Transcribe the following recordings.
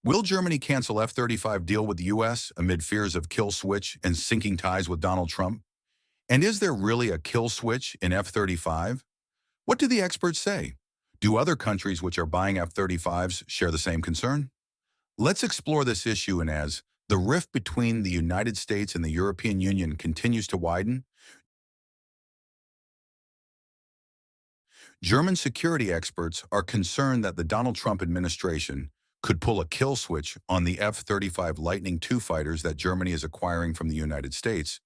Will Germany cancel F-35 deal with the U.S. amid fears of kill switch and sinking ties with Donald Trump? And is there really a kill switch in F-35? What do the experts say? Do other countries which are buying F-35s share the same concern? Let's explore this issue, and as the rift between the United States and the European Union continues to widen, German security experts are concerned that the Donald Trump administration could pull a kill switch on the F-35 Lightning II fighters that Germany is acquiring from the United States,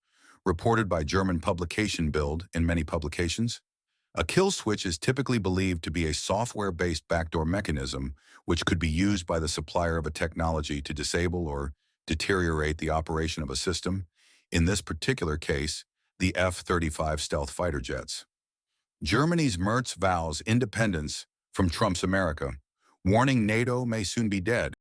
reported by German publication Bild in many publications. A kill switch is typically believed to be a software-based backdoor mechanism which could be used by the supplier of a technology to disable or deteriorate the operation of a system, in this particular case, the F-35 stealth fighter jets. Germany's Merz vows independence from Trump's America, warning NATO may soon be dead.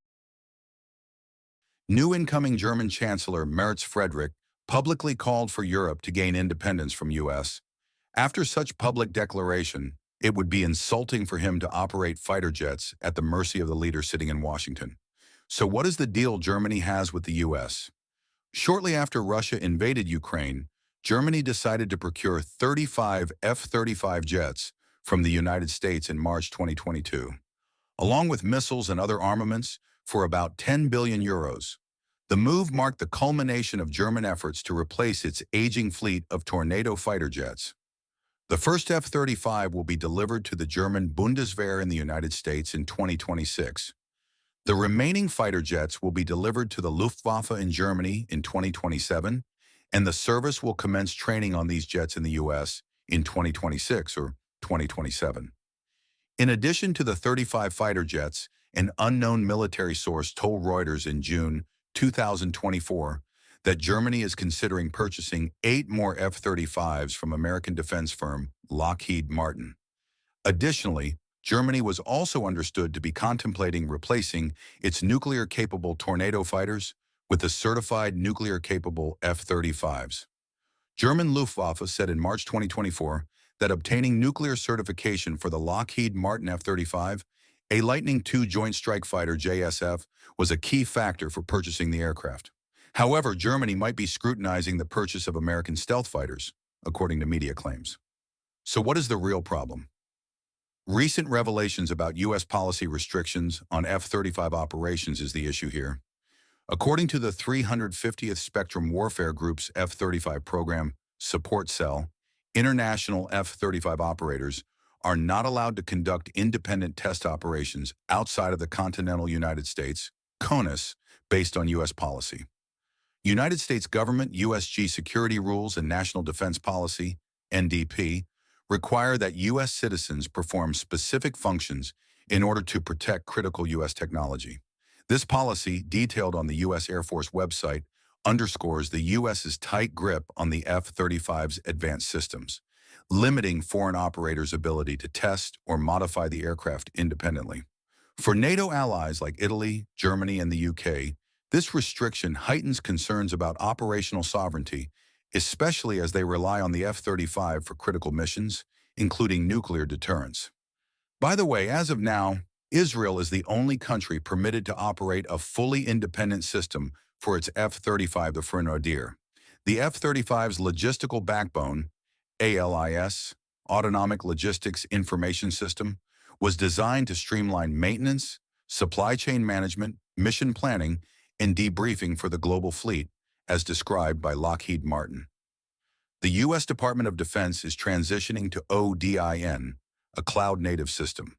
New incoming German Chancellor Merz Fredrich publicly called for Europe to gain independence from U.S. After such public declaration, it would be insulting for him to operate fighter jets at the mercy of the leader sitting in Washington. So what is the deal Germany has with the U.S.? Shortly after Russia invaded Ukraine, Germany decided to procure 35 F-35 jets from the United States in March 2022, along with missiles and other armaments for about 10 billion euros. The move marked the culmination of German efforts to replace its aging fleet of Tornado fighter jets. The first F-35 will be delivered to the German Bundeswehr in the United States in 2026. The remaining fighter jets will be delivered to the Luftwaffe in Germany in 2027, and the service will commence training on these jets in the U.S. in 2026 or 2027. In addition to the 35 fighter jets, an unknown military source told Reuters in June 2024 that Germany is considering purchasing 8 more F-35s from American defense firm Lockheed Martin. Additionally, Germany was also understood to be contemplating replacing its nuclear-capable Tornado fighters with the certified nuclear-capable F-35s. German Luftwaffe said in March 2024 that obtaining nuclear certification for the Lockheed Martin F-35, a Lightning II Joint Strike Fighter JSF, was a key factor for purchasing the aircraft. However, Germany might be scrutinizing the purchase of American stealth fighters, according to media claims. So what is the real problem? Recent revelations about U.S. policy restrictions on F-35 operations is the issue here. According to the 350th Spectrum Warfare Group's F-35 program support cell, international F-35 operators are not allowed to conduct independent test operations outside of the continental United States, CONUS, based on U.S. policy. United States government USG security rules and national defense policy, NDP, require that U.S. citizens perform specific functions in order to protect critical U.S. technology. This policy, detailed on the U.S. Air Force website, underscores the U.S.'s tight grip on the F-35's advanced systems, limiting foreign operators' ability to test or modify the aircraft independently. For NATO allies like Italy, Germany, and the UK, this restriction heightens concerns about operational sovereignty, especially as they rely on the F-35 for critical missions, including nuclear deterrence. By the way, as of now, Israel is the only country permitted to operate a fully independent system for its F-35, the Grenadier. The F-35's logistical backbone, ALIS, Autonomic Logistics Information System, was designed to streamline maintenance, supply chain management, mission planning, and debriefing for the global fleet, as described by Lockheed Martin. The U.S. Department of Defense is transitioning to ODIN, a cloud-native system.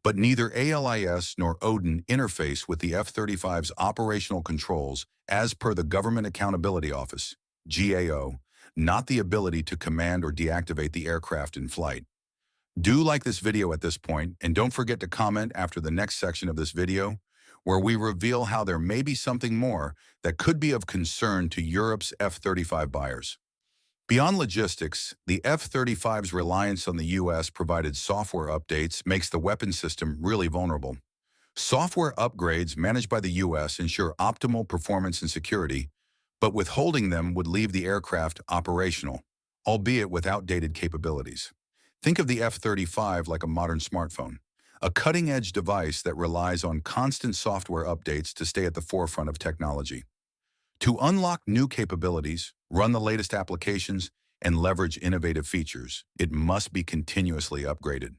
But neither ALIS nor ODIN interface with the F-35's operational controls as per the Government Accountability Office, GAO, not the ability to command or deactivate the aircraft in flight. Do like this video at this point, and don't forget to comment after the next section of this video, where we reveal how there may be something more that could be of concern to Europe's F-35 buyers. Beyond logistics, the F-35's reliance on the U.S.-provided software updates makes the weapon system really vulnerable. Software upgrades managed by the U.S. ensure optimal performance and security, but withholding them would leave the aircraft operational, albeit with outdated capabilities. Think of the F-35 like a modern smartphone. a cutting-edge device that relies on constant software updates to stay at the forefront of technology. To unlock new capabilities, run the latest applications, and leverage innovative features, it must be continuously upgraded.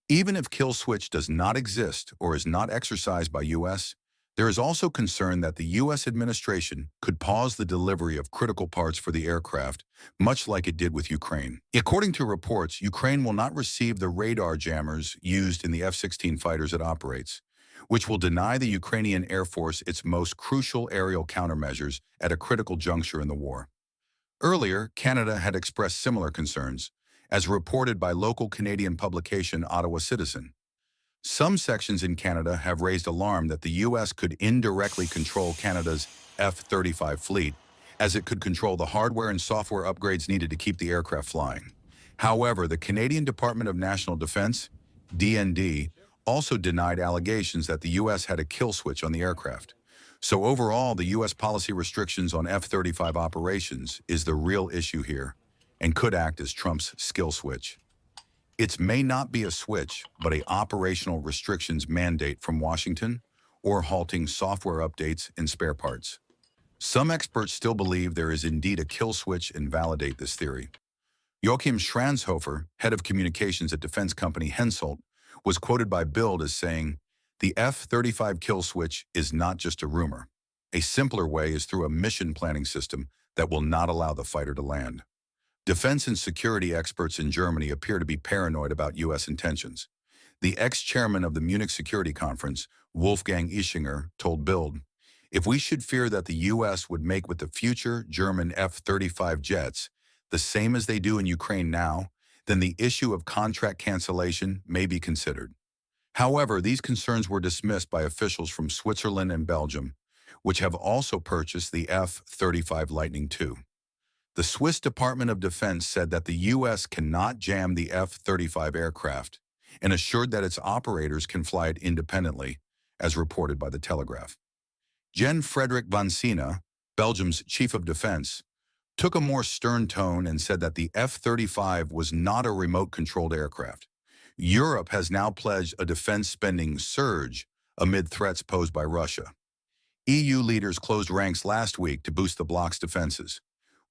Even if kill switch does not exist or is not exercised by U.S., there is also concern that the U.S. administration could pause the delivery of critical parts for the aircraft, much like it did with Ukraine. According to reports, Ukraine will not receive the radar jammers used in the F-16 fighters it operates, which will deny the Ukrainian Air Force its most crucial aerial countermeasures at a critical juncture in the war. Earlier, Canada had expressed similar concerns, as reported by local Canadian publication Ottawa Citizen. Some sections in Canada have raised alarm that the U.S. could indirectly control Canada's F-35 fleet, as it could control the hardware and software upgrades needed to keep the aircraft flying. However, the Canadian Department of National Defence, DND, also denied allegations that the U.S. had a kill switch on the aircraft. So overall, the U.S. policy restrictions on F-35 operations is the real issue here, and could act as Trump's skill switch. It may not be a switch, but an operational restrictions mandate from Washington, or halting software updates and spare parts. Some experts still believe there is indeed a kill switch and validate this theory. Joachim Schranshofer, head of communications at defense company Hensoldt, was quoted by Bild as saying, "The F-35 kill switch is not just a rumor. A simpler way is through a mission planning system that will not allow the fighter to land." Defense and security experts in Germany appear to be paranoid about U.S. intentions. The ex-chairman of the Munich Security Conference, Wolfgang Ischinger, told Bild, "If we should fear that the U.S. would make with the future German F-35 jets the same as they do in Ukraine now, then the issue of contract cancellation may be considered." However, these concerns were dismissed by officials from Switzerland and Belgium, which have also purchased the F-35 Lightning II. The Swiss Department of Defense said that the U.S. cannot jam the F-35 aircraft and assured that its operators can fly it independently, as reported by the Telegraph. Jan Frederik van Sina, Belgium's chief of defense, took a more stern tone and said that the F-35 was not a remote-controlled aircraft. Europe has now pledged a defense spending surge amid threats posed by Russia. EU leaders closed ranks last week to boost the bloc's defenses.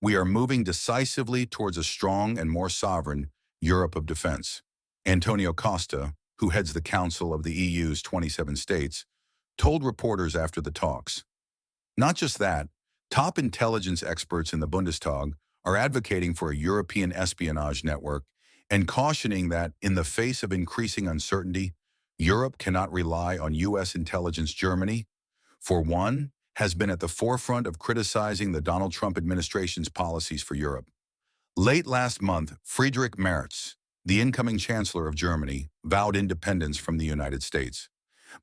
"We are moving decisively towards a strong and more sovereign Europe of defense," Antonio Costa, who heads the Council of the EU's 27 states, told reporters after the talks. Not just that, top intelligence experts in the Bundestag are advocating for a European espionage network and cautioning that, in the face of increasing uncertainty, Europe cannot rely on U.S. intelligence. Germany, for one, has been at the forefront of criticizing the Donald Trump administration's policies for Europe. Late last month, Friedrich Merz, the incoming Chancellor of Germany, vowed independence from the United States.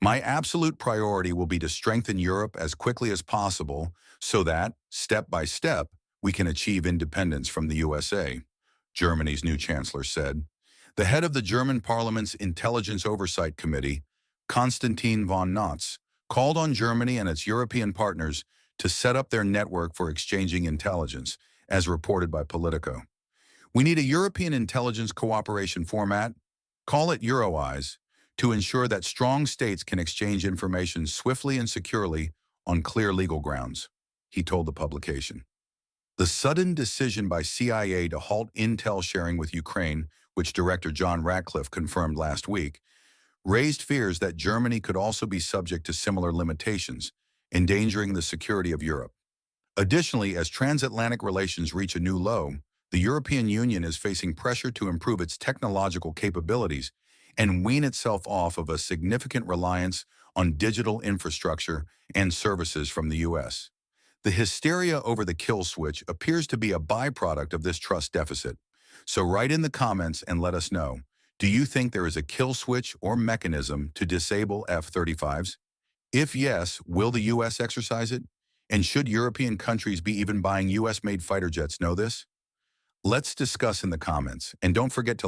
"My absolute priority will be to strengthen Europe as quickly as possible so that, step by step, we can achieve independence from the USA," Germany's new chancellor said. The head of the German Parliament's Intelligence Oversight Committee, Konstantin von Notz, called on Germany and its European partners to set up their network for exchanging intelligence, as reported by Politico. "We need a European intelligence cooperation format, call it EuroEyes, to ensure that strong states can exchange information swiftly and securely on clear legal grounds," he told the publication. The sudden decision by CIA to halt intel sharing with Ukraine, which Director John Ratcliffe confirmed last week, raised fears that Germany could also be subject to similar limitations, endangering the security of Europe. Additionally, as transatlantic relations reach a new low, the European Union is facing pressure to improve its technological capabilities and wean itself off of a significant reliance on digital infrastructure and services from the U.S. The hysteria over the kill switch appears to be a byproduct of this trust deficit. So write in the comments and let us know. Do you think there is a kill switch or mechanism to disable F-35s? If yes, will the U.S. exercise it? And should European countries be even buying U.S.-made fighter jets know this? Let's discuss in the comments, and don't forget to like